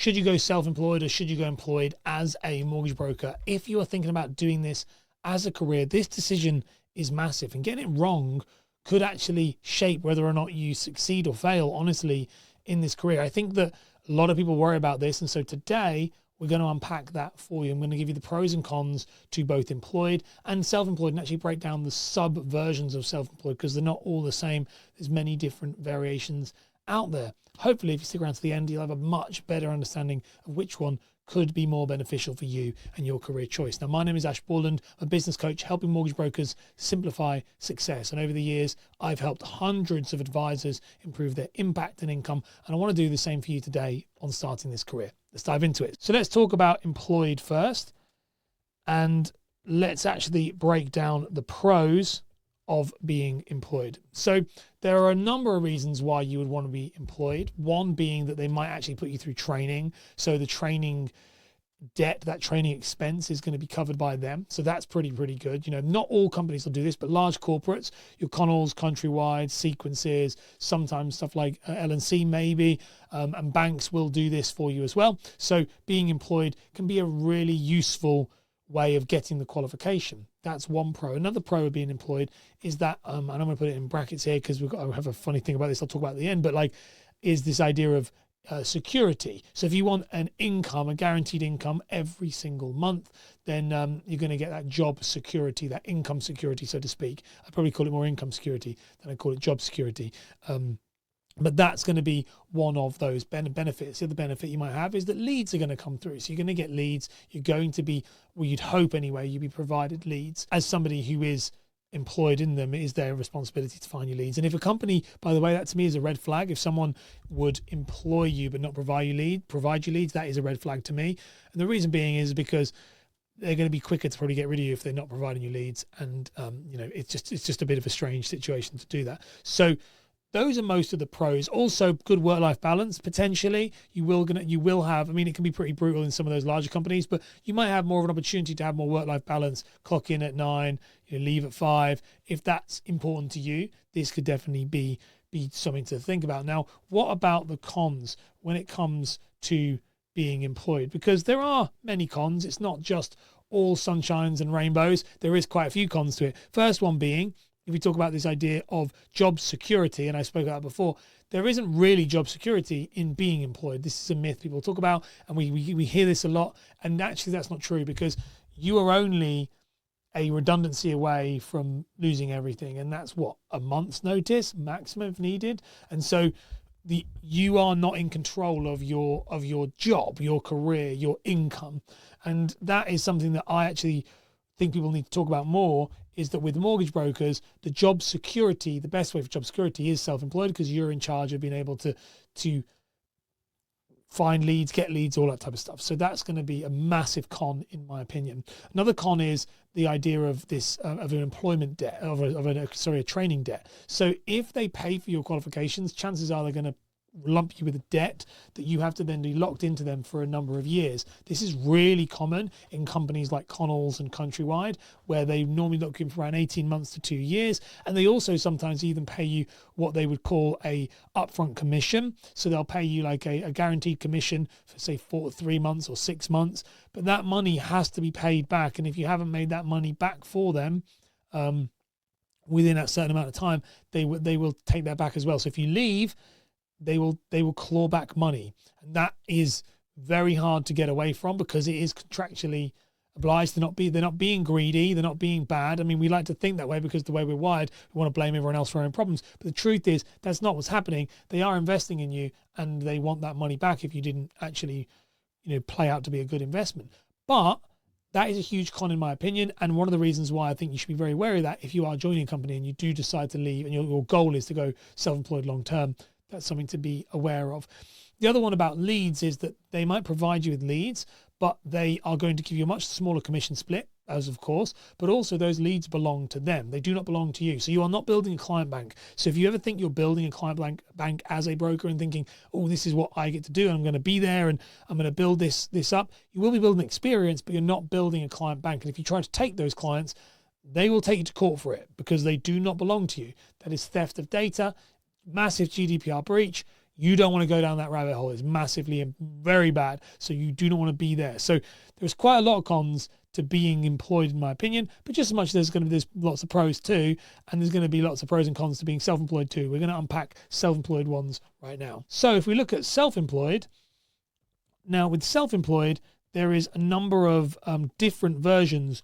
should you go self-employed or should you go employed as a mortgage broker? If you are thinking about doing this as a career, this decision is massive, and getting it wrong could actually shape whether or not you succeed or fail, honestly, in this career. I think that a lot of people worry about this. And so today we're going to unpack that for you. I'm going to give you the pros and cons to both employed and self-employed, and actually break down the sub versions of self-employed, because they're not all the same. There's many different variations out there. Hopefully, if you stick around to the end, you'll have a much better understanding of which one could be more beneficial for you and your career choice. Now, my name is Ash Borland, a business coach helping mortgage brokers simplify success. And over the years, I've helped hundreds of advisors improve their impact and income. And I want to do the same for you today on starting this career. Let's dive into it. So let's talk about employed first. And let's actually break down the pros of being employed. So there are a number of reasons why you would want to be employed. One being that they might actually put you through training. So the training debt, that training expense is going to be covered by them. So that's pretty good. You know, not all companies will do this, but large corporates, your Connells, Countrywide, Sequences, sometimes stuff like L&C maybe, and banks will do this for you as well. So being employed can be a really useful way of getting the qualification. That's one pro. Another pro of being employed is that, and I'm going to put it in brackets here because I have a funny thing about this I'll talk about at the end, but like, is this idea of security. So if you want an income, a guaranteed income every single month, then you're going to get that job security, that income security, so to speak. I probably call it more income security than I call it job security. But that's going to be one of those benefits. The other benefit you might have is that leads are going to come through. So you're going to get leads. You're going to be, well, you'd hope anyway, you'd be provided leads. As somebody who is employed in them, it is their responsibility to find you leads. And if a company, by the way, that to me is a red flag. If someone would employ you but not provide you leads, that is a red flag to me. And the reason being is because they're going to be quicker to probably get rid of you if they're not providing you leads. And it's just a bit of a strange situation to do that. So those are most of the pros. Also, good work-life balance, potentially. You will have, I mean, it can be pretty brutal in some of those larger companies, but you might have more of an opportunity to have more work-life balance, clock in at 9, leave at 5. If that's important to you, this could definitely be something to think about. Now, what about the cons when it comes to being employed? Because there are many cons. It's not just all sunshines and rainbows. There is quite a few cons to it. First one being, if we talk about this idea of job security, and I spoke about it before, there isn't really job security in being employed. This is a myth people talk about, and we hear this a lot. And actually, that's not true, because you are only a redundancy away from losing everything, and that's what, a month's notice maximum if needed. And so you are not in control of your job, your career, your income, and that is something that I actually think people need to talk about more. Is that with mortgage brokers, the job security, the best way for job security is self-employed, because you're in charge of being able to find leads, get leads, all that type of stuff. So that's going to be a massive con, in my opinion. Another con is the idea of this of an employment debt, a training debt. So if they pay for your qualifications, chances are they're going to lump you with a debt that you have to then be locked into them for a number of years. This is really common in companies like Connells and Countrywide, where they normally lock you in for around 18 months to 2 years. And they also sometimes even pay you what they would call a upfront commission. So they'll pay you like a guaranteed commission for say 3 months or 6 months, but that money has to be paid back. And if you haven't made that money back for them, within a certain amount of time, they will take that back as well. So if you leave, they will claw back money, and that is very hard to get away from, because it is contractually obliged. They're not being greedy, they're not being bad. I mean, we like to think that way because the way we're wired, we want to blame everyone else for our own problems. But the truth is, that's not what's happening. They are investing in you, and they want that money back if you didn't actually, play out to be a good investment. But that is a huge con, in my opinion, and one of the reasons why I think you should be very wary of that if you are joining a company and you do decide to leave, and your goal is to go self-employed long term. That's something to be aware of. The other one about leads is that they might provide you with leads, but they are going to give you a much smaller commission split, as of course, but also those leads belong to them. They do not belong to you. So you are not building a client bank. So if you ever think you're building a client bank as a broker and thinking, oh, this is what I get to do, and I'm going to be there and I'm going to build this up, you will be building experience, but you're not building a client bank. And if you try to take those clients, they will take you to court for it, because they do not belong to you. That is theft of data. Massive GDPR breach. You don't want to go down that rabbit hole. It's massively and very bad. So you do not want to be there. So there's quite a lot of cons to being employed, in my opinion, but just as much as there's lots of pros too, and there's going to be lots of pros and cons to being self-employed too. We're going to unpack self-employed ones right now. So if we look at self-employed, now with self-employed, there is a number of different versions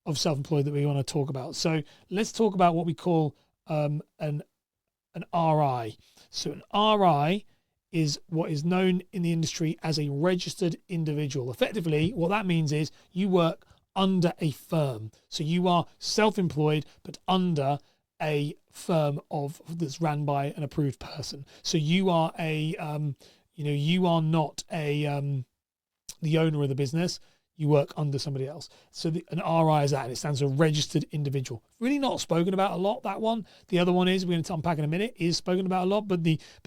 of self-employed that we want to talk about. So let's talk about what we call an RI. So an RI is what is known in the industry as a registered individual. Effectively, what that means is you work under a firm. So you are self-employed, but under a firm that's ran by an approved person. So you are you are not the owner of the business. You work under somebody else. So an RI is that, and it stands for registered individual. Really not spoken about a lot, that one. The other one is, we're going to unpack in a minute, is spoken about a lot, but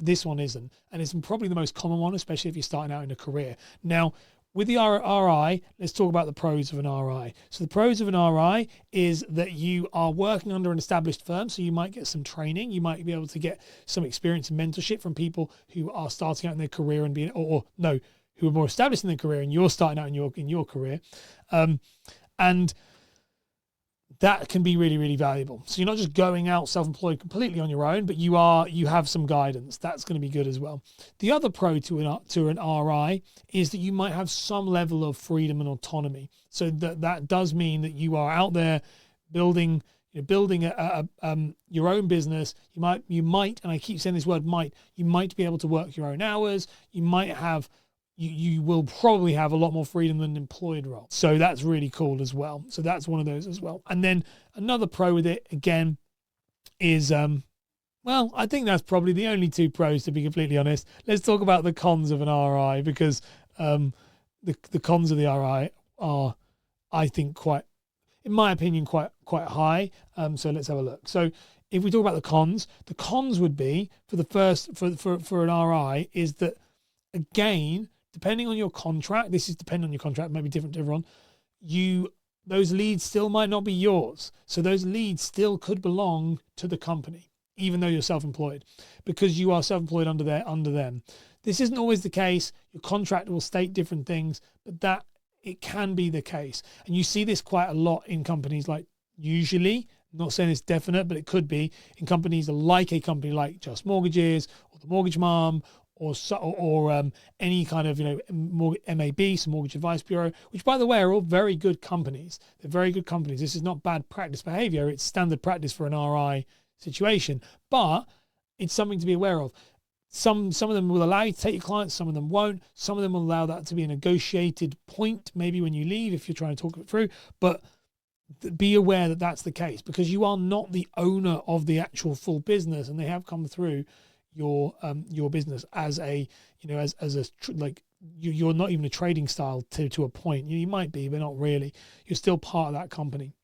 this one isn't. And it's probably the most common one, especially if you're starting out in a career. Now, with the RI, let's talk about the pros of an RI. So the pros of an RI is that you are working under an established firm, so you might get some training. You might be able to get some experience and mentorship from people who are starting out in their career and who are more established in their career, and you're starting out in your career. And that can be really, really valuable. So you're not just going out self-employed completely on your own, but you have some guidance. That's going to be good as well. The other pro to an RI is that you might have some level of freedom and autonomy. So that does mean that you are out there building your own business. You might, and I keep saying this word might, you might be able to work your own hours. You might have You will probably have a lot more freedom than an employed role. So that's really cool as well. So that's one of those as well. And then another pro with it, again, is, I think that's probably the only two pros, to be completely honest. Let's talk about the cons of an RI, because the cons of the RI are, I think, quite, in my opinion, quite high. So let's have a look. So if we talk about the cons would be, for an RI, is that, again, depending on your contract, this is depending on your contract, maybe different to everyone, those leads still might not be yours. So those leads still could belong to the company, even though you're self-employed, because you are self-employed under them. This isn't always the case. Your contract will state different things, but that it can be the case. And you see this quite a lot in companies, like, usually, I'm not saying it's definite, but it could be in companies like a company like Just Mortgages or the Mortgage Mum, or any kind of MAB, some Mortgage Advice Bureau, which, by the way, are all very good companies. They're very good companies. This is not bad practice behavior. It's standard practice for an RI situation, but it's something to be aware of. Some of them will allow you to take your clients, some of them won't. Some of them will allow that to be a negotiated point, maybe when you leave, if you're trying to talk it through. But be aware that that's the case, because you are not the owner of the actual full business, and they have come through your business as you're not even a trading style to a point. You might be, but not really. You're still part of that company.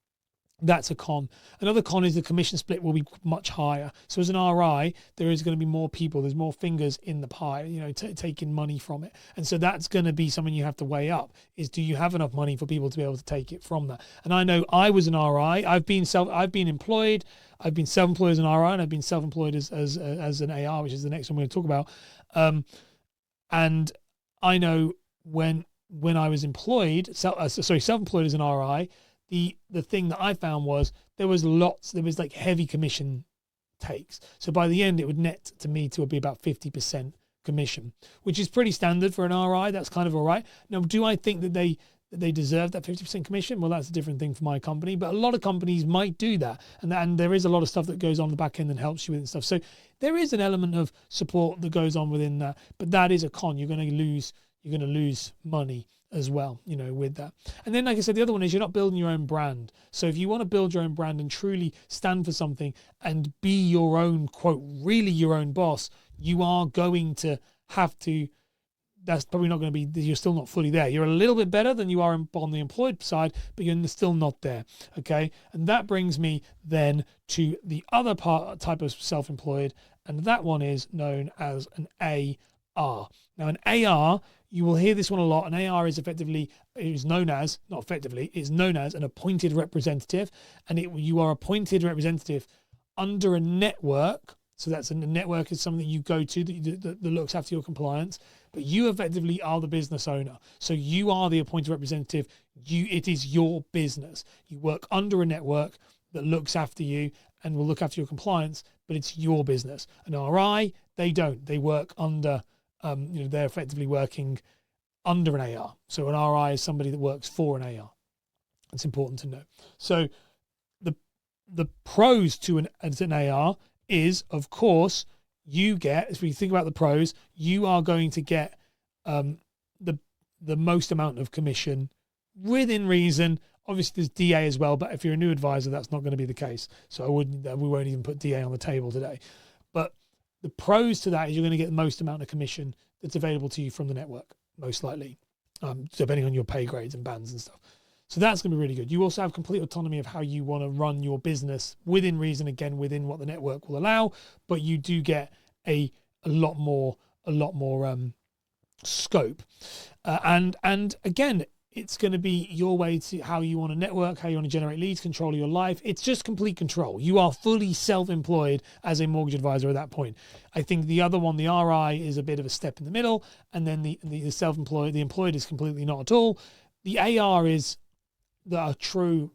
That's a con. Another con is the commission split will be much higher. So as an RI, there is going to be more people. There's more fingers in the pie, taking money from it. And so that's going to be something you have to weigh up, is, do you have enough money for people to be able to take it from that? And I know I was an RI. I've been employed. I've been self-employed as an RI, and I've been self-employed as an AR, which is the next one we're going to talk about. And I know when I was self-employed as an RI, the thing that I found was there was like heavy commission takes. So by the end, it would net to me to be about 50% commission, which is pretty standard for an RI. That's kind of all right. Now, do I think that they deserve that 50% commission? Well, that's a different thing for my company, but a lot of companies might do that. And there is a lot of stuff that goes on the back end and helps you with and stuff. So there is an element of support that goes on within that, but that is a con. You're going to lose money as well, with that. And then, like I said, the other one is you're not building your own brand. So if you want to build your own brand and truly stand for something and be your own, quote, really your own boss, you are going to have to, that's probably not going to be, you're still not fully there. You're a little bit better than you are on the employed side, but you're still not there. Okay. And that brings me then to the other type of self-employed, and that one is known as an AR. Now, an AR, you will hear this one a lot. An AR is known as an appointed representative, and you are appointed representative under a network So that's a network is something that you go to that looks after your compliance, but you effectively are the business owner. So you are the appointed representative. It is your business. You work under a network that looks after you and will look after your compliance, but it's your business. An RI, they don't. They work under, they're effectively working under an AR. So an RI is somebody that works for an AR. It's important to know. So the pros to an AR is, of course, you get, if we think about the pros, you are going to get the most amount of commission within reason. Obviously, there's DA as well, but if you're a new advisor, that's not going to be the case. So we won't even put DA on the table today. But the pros to that is you're going to get the most amount of commission that's available to you from the network, most likely, depending on your pay grades and bands and stuff. So that's going to be really good. You also have complete autonomy of how you want to run your business within reason, again, within what the network will allow, but you do get a lot more scope. And again, it's going to be your way to how you want to network, how you want to generate leads, control your life. It's just complete control. You are fully self-employed as a mortgage advisor at that point. I think the other one, the RI, is a bit of a step in the middle, and then the self-employed, the employed is completely not at all. The AR is a true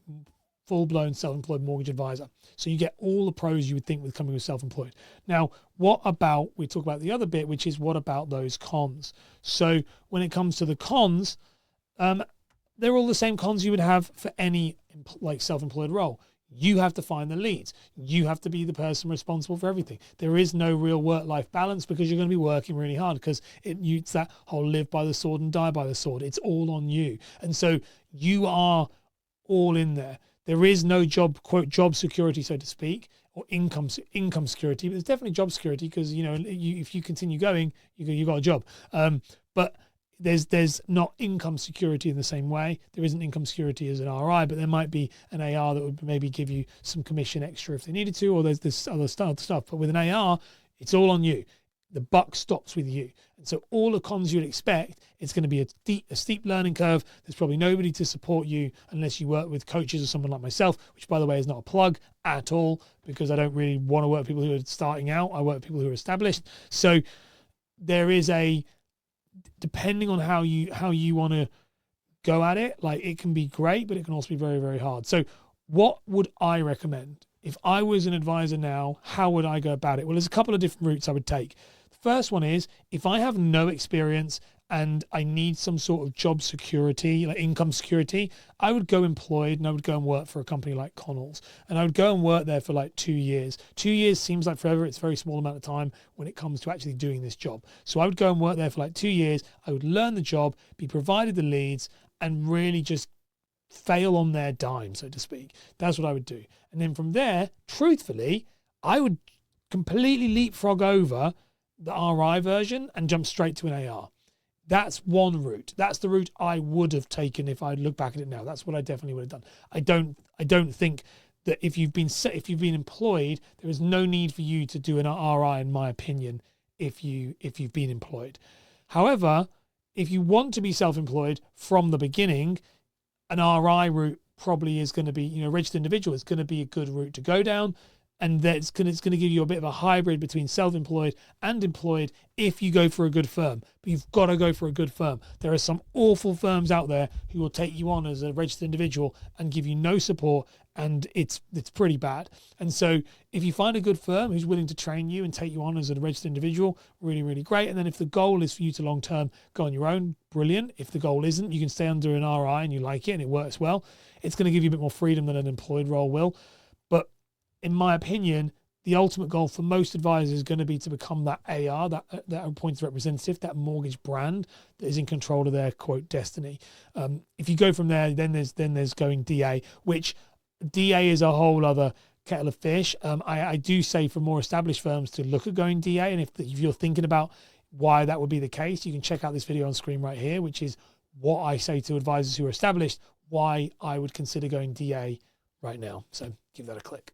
full-blown self-employed mortgage advisor. So you get all the pros you would think with coming with self-employed. Now, we talk about the other bit, which is what about those cons? So when it comes to the cons, they're all the same cons you would have for any self-employed role. You have to find the leads. You have to be the person responsible for everything. There is no real work-life balance because you're going to be working really hard, because it's that whole live by the sword and die by the sword. It's all on you. And so you are all in there. There is no quote, job security, so to speak, or income security. But there's definitely job security because, if you continue going, you got a job. But there's not income security in the same way. There isn't income security as an RI, but there might be an AR that would maybe give you some commission extra if they needed to, or there's this other stuff. But with an AR, it's all on you. The buck stops with you. And so all the cons you'd expect, it's going to be a steep learning curve. There's probably nobody to support you unless you work with coaches or someone like myself, which, by the way, is not a plug at all, because I don't really want to work with people who are starting out. I work with people who are established. So there is depending on how you want to go at it, it can be great, but it can also be very, very hard. So what would I recommend? If I was an advisor now, how would I go about it? Well, there's a couple of different routes I would take. The first one is, if I have no experience and I need some sort of job security, like income security, I would go employed and I would go and work for a company like Connells. And I would go and work there for 2 years. 2 years seems like forever. It's a very small amount of time when it comes to actually doing this job. So I would go and work there for 2 years. I would learn the job, be provided the leads, and really just fail on their dime, so to speak. That's what I would do. And then from there, truthfully, I would completely leapfrog over the RI version and jump straight to an AR. That's one route. That's the route I would have taken if I look back at it now. That's what I definitely would have done. I don't think that if you've been employed, there is no need for you to do an RI, in my opinion, if you've been employed. However, if you want to be self-employed from the beginning, an RI route probably is going to be, registered individual is going to be a good route to go down. And it's going to give you a bit of a hybrid between self-employed and employed if you go for a good firm. But you've got to go for a good firm. There are some awful firms out there who will take you on as a registered individual and give you no support, and it's pretty bad. And so if you find a good firm who's willing to train you and take you on as a registered individual, really, really great. And then if the goal is for you to long-term go on your own, brilliant. If the goal isn't, you can stay under an RI and you like it and it works well. It's going to give you a bit more freedom than an employed role will. But in my opinion, the ultimate goal for most advisors is going to be to become that AR, that appointed representative, that mortgage brand that is in control of their quote destiny. If you go from there, then there's going DA, which DA is a whole other kettle of fish. I do say for more established firms to look at going DA, and if you're thinking about why that would be the case, you can check out this video on screen right here, which is what I say to advisors who are established, why I would consider going DA right now. So give that a click.